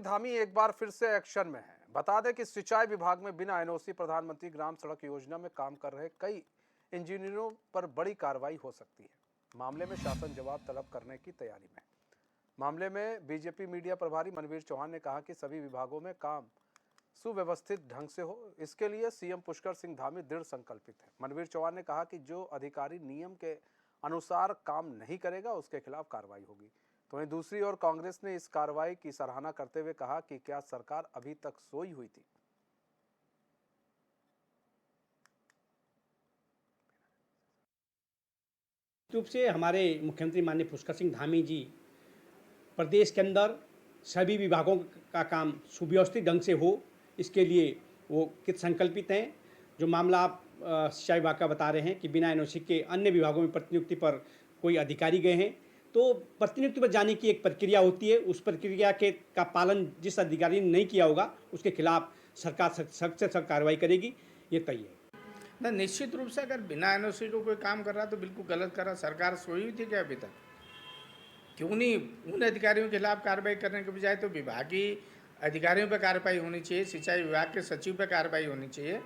धामी एक बार फिर से एक्शन में है। बता दें कि सिंचाई विभाग में बिना एनओसी प्रधानमंत्री ग्राम सड़क योजना में काम कर रहे कई इंजीनियरों पर बड़ी कार्रवाई हो सकती है। मामले में शासन जवाब तलब करने की तैयारी में। मामले में बीजेपी मीडिया प्रभारी मनवीर चौहान ने कहा कि सभी विभागों में काम सुव्यवस्थित ढंग से हो, इसके लिए सीएम पुष्कर सिंह धामी दृढ़ संकल्पित है। मनवीर चौहान ने कहा कि जो अधिकारी नियम के अनुसार काम नहीं करेगा उसके खिलाफ कार्रवाई होगी। तो वहीं दूसरी ओर कांग्रेस ने इस कार्रवाई की सराहना करते हुए कहा कि क्या सरकार अभी तक सोई हुई थी। रूप से हमारे मुख्यमंत्री माननीय पुष्कर सिंह धामी जी प्रदेश के अंदर सभी विभागों का काम सुव्यवस्थित ढंग से हो, इसके लिए वो कित संकल्पित हैं। जो मामला आप सिंचाई विभाग का बता रहे हैं कि बिना एनओसी के अन्य विभागों में प्रतिनियुक्ति पर कोई अधिकारी गए हैं, तो प्रतिनियुक्ति पर जाने की एक प्रक्रिया होती है। उस प्रक्रिया के का पालन जिस अधिकारी ने नहीं किया होगा उसके खिलाफ सरकार सख्त से सख्त कार्रवाई करेगी, ये तय है। ना निश्चित रूप से अगर बिना एनओसी को कोई काम कर रहा तो बिल्कुल गलत कर रहा। सरकार सोई हुई थी क्या अभी तक? क्यों नहीं उन अधिकारियों के खिलाफ कार्रवाई करने के बजाय तो विभागीय अधिकारियों पर कार्रवाई होनी चाहिए, सिंचाई विभाग के सचिव पर कार्रवाई होनी चाहिए,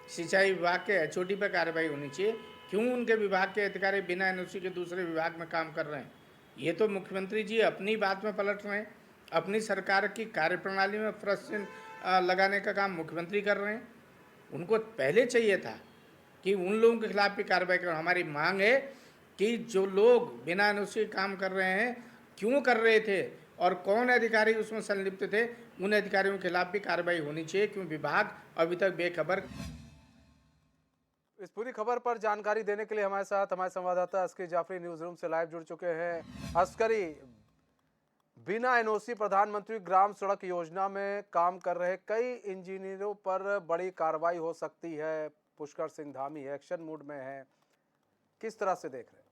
सिंचाई विभाग के एचओडी पर कार्रवाई होनी चाहिए। क्यों उनके विभाग के अधिकारी बिना एनओसी के दूसरे विभाग में काम कर रहे हैं? ये तो मुख्यमंत्री जी अपनी बात में पलट रहे हैं। अपनी सरकार की कार्यप्रणाली में प्रश्न लगाने का काम मुख्यमंत्री कर रहे हैं। उनको पहले चाहिए था कि उन लोगों के खिलाफ भी कार्रवाई करें। हमारी मांग है कि जो लोग बिना एनओसी काम कर रहे हैं, क्यों कर रहे थे और कौन अधिकारी उसमें संलिप्त थे, उन अधिकारियों के खिलाफ भी कार्रवाई होनी चाहिए। क्यों विभाग अभी तक बेखबर। इस पूरी खबर पर जानकारी देने के लिए हमारे साथ हमारे संवाददाता अस्करी जाफरी न्यूज रूम से लाइव जुड़ चुके हैं। अस्करी, बिना एनओसी प्रधानमंत्री ग्राम सड़क योजना में काम कर रहे कई इंजीनियरों पर बड़ी कार्रवाई हो सकती है। पुष्कर सिंह धामी एक्शन मूड में है, किस तरह से देख रहे हैं?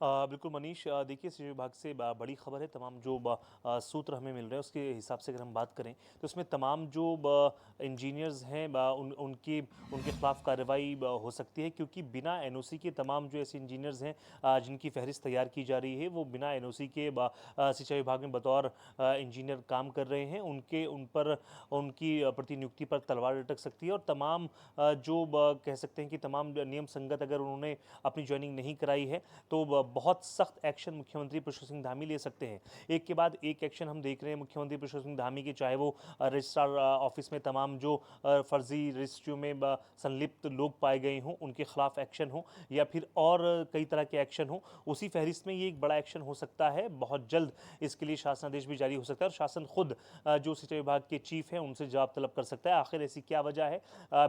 बिल्कुल मनीष, देखिए सिंचाई विभाग से बड़ी खबर है। तमाम जो सूत्र हमें मिल रहे हैं उसके हिसाब से अगर हम बात करें तो इसमें तमाम जो इंजीनियर्स हैं उनके खिलाफ कार्रवाई हो सकती है, क्योंकि बिना एनओसी के तमाम जो ऐसे इंजीनियर्स हैं जिनकी फहरिस्त तैयार की जा रही है वो बिना एनओसी के सिंचाई विभाग में बतौर इंजीनियर काम कर रहे हैं। उन पर उनकी प्रतिनियुक्ति पर तलवार लटक सकती है और तमाम जो कह सकते हैं कि तमाम नियम संगत अगर उन्होंने अपनी ज्वाइनिंग नहीं कराई है तो बहुत सख्त एक्शन मुख्यमंत्री पुष्कर सिंह धामी ले सकते हैं। एक के बाद एक एक्शन हम देख रहे हैं मुख्यमंत्री पुष्कर सिंह धामी के, चाहे वो रजिस्ट्रार ऑफिस में तमाम जो फर्जी रजिस्ट्रियों में संलिप्त लोग पाए गए हों उनके खिलाफ एक्शन हो, या फिर और कई तरह के एक्शन हो। उसी फहरिस्त में ये एक बड़ा एक्शन हो सकता है। बहुत जल्द इसके लिए शासनादेश भी जारी हो सकता है और शासन खुद जो सिंचाई विभाग के चीफ हैं उनसे जवाब तलब कर सकता है। आखिर ऐसी क्या वजह है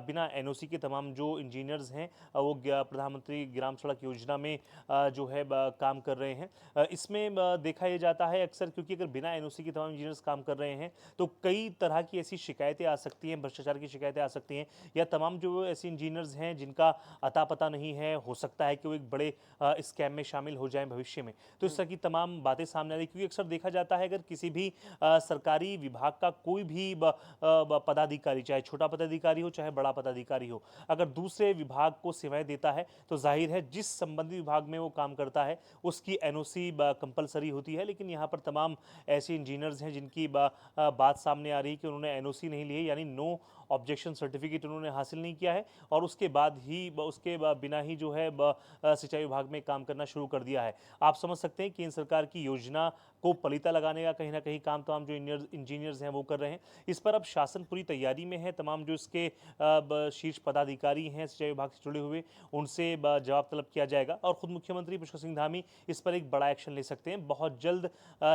बिना एनओसी के तमाम जो इंजीनियर्स हैं वो प्रधानमंत्री ग्राम सड़क योजना में जो है काम कर रहे हैं? इसमें देखा यह जाता है अक्सर, क्योंकि अगर बिना एनओसी के तमाम इंजीनियर्स काम कर रहे हैं तो कई तरह की ऐसी शिकायतें आ सकती हैं, भ्रष्टाचार की शिकायतें आ सकती हैं, या तमाम जो ऐसे इंजीनियर्स हैं जिनका अता पता नहीं है, हो सकता है कि वो एक बड़े स्कैम में शामिल हो जाएं भविष्य में। तो इस तरह की तमाम बातें सामने आ रही, क्योंकि अक्सर देखा जाता है अगर किसी भी सरकारी विभाग का कोई भी पदाधिकारी, चाहे छोटा पदाधिकारी हो चाहे बड़ा पदाधिकारी हो, अगर दूसरे विभाग को सेवाएं देता है तो जाहिर है जिस संबंधित विभाग में वो काम करता है उसकी एनओसी कंपलसरी होती है। लेकिन यहाँ पर तमाम ऐसे इंजीनियर्स हैं जिनकी बात सामने आ रही है कि उन्होंने एनओसी नहीं ली है, यानी नो ऑब्जेक्शन सर्टिफिकेट उन्होंने हासिल नहीं किया है और उसके बाद ही उसके बिना ही जो है सिंचाई विभाग में काम करना शुरू कर दिया है। आप समझ सकते हैं कि केंद्र सरकार की योजना को पलीता लगाने का कहीं ना कहीं काम तमाम जो इंजीनियर्स हैं वो कर रहे हैं। इस पर अब शासन पूरी तैयारी में है। तमाम जो इसके शीर्ष पदाधिकारी हैं सिंचाई विभाग से जुड़े हुए, उनसे जवाब तलब किया जाएगा और खुद मुख्यमंत्री पुष्कर सिंह धामी इस पर एक बड़ा एक्शन ले सकते हैं। बहुत जल्द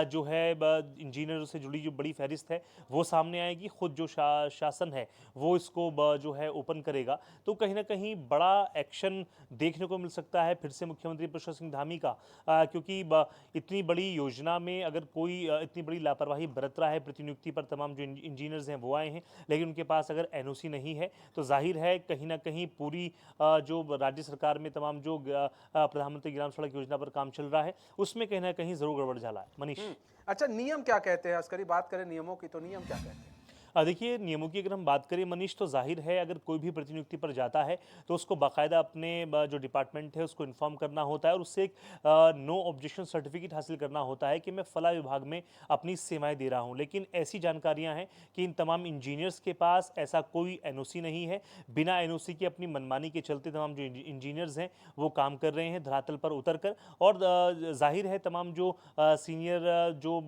जो है इंजीनियरों से जुड़ी जो बड़ी फहरिस्त है वो सामने आएगी। खुद जो शासन है वो इसको जो है ओपन करेगा, तो कहीं ना कहीं बड़ा एक्शन देखने को मिल सकता है फिर से मुख्यमंत्री पुष्कर सिंह धामी का, क्योंकि इतनी बड़ी योजना में अगर कोई इतनी बड़ी लापरवाही बरत रहा है, प्रतिनियुक्ति पर तमाम जो इंजीनियर्स हैं वो आए हैं लेकिन उनके पास अगर एनओसी नहीं है तो जाहिर है कहीं ना कहीं पूरी जो राज्य सरकार में तमाम जो प्रधानमंत्री ग्राम सड़क योजना पर काम चल रहा है उसमें कहीं ना कहीं जरूर गड़बड़ झाला है। मनीष, अच्छा, नियम क्या कहते हैं? अस्करी, बात करें नियमों की तो नियम क्या कहते हैं? देखिए, नियमों की अगर हम बात करें मनीष, तो जाहिर है अगर कोई भी प्रतिनियुक्ति पर जाता है तो उसको बाकायदा अपने जो डिपार्टमेंट है उसको इन्फॉर्म करना होता है और उससे एक नो ऑब्जेक्शन सर्टिफिकेट हासिल करना होता है कि मैं फला विभाग में अपनी सेवाएं दे रहा हूं। लेकिन ऐसी जानकारियां हैं कि इन तमाम इंजीनियर्स के पास ऐसा कोई एनओसी नहीं है। बिना एनओसी के अपनी मनमानी के चलते तमाम जो इंजीनियर्स हैं वो काम कर रहे हैं धरातल पर उतर कर। और जाहिर है तमाम जो सीनियर जो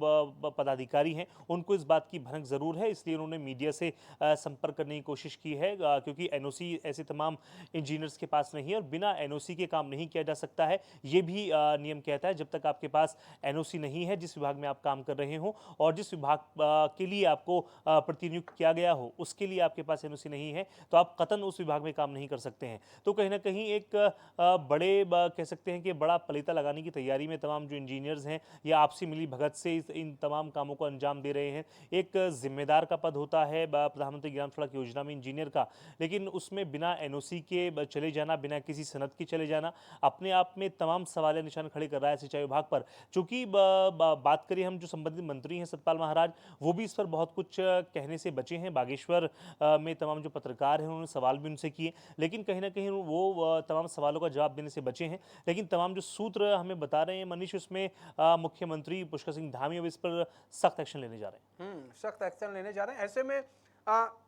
पदाधिकारी हैं उनको इस बात की भनक ज़रूर है, इसलिए उन्होंने मीडिया से संपर्क करने की कोशिश की है, क्योंकि एनओसी ऐसे तमाम इंजीनियर्स के पास नहीं है और बिना एनओसी के काम नहीं किया जा सकता है। ये भी नियम कहता है जब तक आपके पास एनओसी नहीं है जिस विभाग में आप काम कर रहे हो और जिस विभाग के लिए आपको प्रतिनियुक्त किया गया हो उसके लिए आपके पास एनओसी नहीं है तो आप कतन उस विभाग में काम नहीं कर सकते हैं। तो कहीं ना कहीं एक कह सकते हैं कि बड़ा पलीता लगाने की तैयारी में तमाम जो इंजीनियर्स हैं या आपसी मिली भगत से इन तमाम कामों को अंजाम दे रहे हैं। एक जिम्मेदार का पद होता है प्रधानमंत्री ग्राम सड़क योजना में इंजीनियर का, लेकिन उसमें बिना एनओसी के चले जाना, बिना किसी सनद के चले जाना अपने आप में तमाम सवाल निशान खड़े कर रहा है सिंचाई विभाग पर। चूंकि बात करें हम जो संबंधित मंत्री हैं सतपाल महाराज, वो भी इस पर बहुत कुछ कहने से बचे हैं। बागेश्वर में तमाम जो पत्रकार हैं उन्होंने सवाल भी उनसे किए, लेकिन कहीं ना कहीं वो तमाम सवालों का जवाब देने से बचे हैं। लेकिन तमाम जो सूत्र हमें बता रहे हैं मनीष, उसमें मुख्यमंत्री पुष्कर सिंह धामी अब इस पर सख्त एक्शन लेने जा रहे हैं। सख्त एक्शन लेने जा रहे हैं। ऐसे में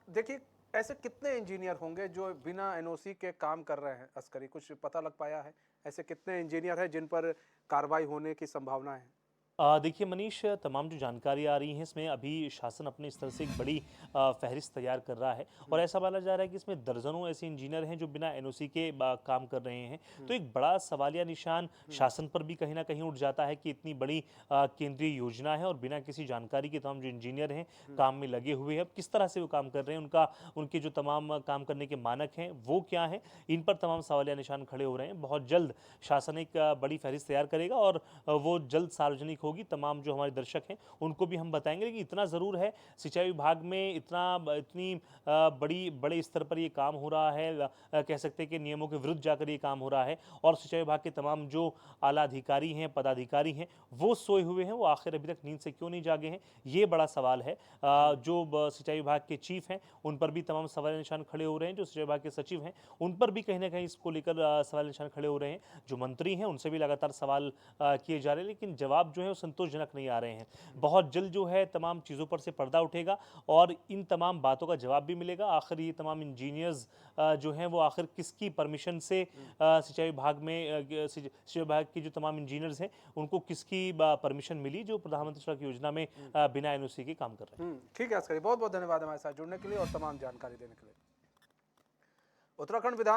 देखिए, ऐसे कितने इंजीनियर होंगे जो बिना एनओसी के काम कर रहे हैं? अस्करी, कुछ पता लग पाया है? ऐसे कितने इंजीनियर हैं जिन पर कार्रवाई होने की संभावना है? देखिए मनीष, तमाम जो जानकारी आ रही है इसमें अभी शासन अपने स्तर से एक बड़ी फहरिस्त तैयार कर रहा है और ऐसा माना जा रहा है कि इसमें दर्जनों ऐसे इंजीनियर हैं जो बिना एनओसी के काम कर रहे हैं। तो एक बड़ा सवालिया निशान शासन पर भी कहीं ना कहीं उठ जाता है कि इतनी बड़ी केंद्रीय योजना है और बिना किसी जानकारी के तमाम जो इंजीनियर हैं काम में लगे हुए हैं। अब किस तरह से वो काम कर रहे हैं, उनके जो तमाम काम करने के मानक हैं वो क्या हैं, इन पर तमाम सवालिया निशान खड़े हो रहे हैं। बहुत जल्द शासन एक बड़ी फहरिस्त तैयार करेगा और वो जल्द सार्वजनिक होगी। तमाम जो हमारे दर्शक हैं उनको भी हम बताएंगे। लेकिन इतना ज़रूर है, सिंचाई विभाग में इतनी बड़े स्तर पर ये काम हो रहा है, कह सकते हैं कि नियमों के विरुद्ध जाकर ये काम हो रहा है और सिंचाई विभाग के तमाम जो आला अधिकारी हैं, पदाधिकारी हैं, वो सोए हुए हैं। वो आखिर अभी तक नींद से क्यों नहीं जागे हैं, ये बड़ा सवाल है। जो सिंचाई विभाग के चीफ हैं उन पर भी तमाम सवाल निशान खड़े हो रहे हैं। जो सिंचाई विभाग के सचिव हैं उन पर भी कहीं ना कहीं इसको लेकर सवाल निशान खड़े हो रहे हैं। जो मंत्री हैं उनसे भी लगातार सवाल किए जा रहे हैं, लेकिन जवाब जो है वो संतोषजनक नहीं आ रहे हैं। बहुत जल्द जो है तमाम चीज़ों पर से पर्दा उठेगा और इन तमाम बातों का जवाब भी मिलेगा। आखिर ये तमाम इंजीनियर्स जो हैं वो आखिर किसकी परमिशन से सिंचाई विभाग में सिंचाई विभाग के जो तमाम इंजीनियर्स हैं उनको किसकी परमिशन मिली जो प्रधानमंत्री सड़क योजना में बिना एनओसी के काम कर रहे हैं। ठीक है अस्करी, बहुत बहुत धन्यवाद हमारे साथ जुड़ने के लिए और तमाम जानकारी देने के लिए। उत्तराखंड विधान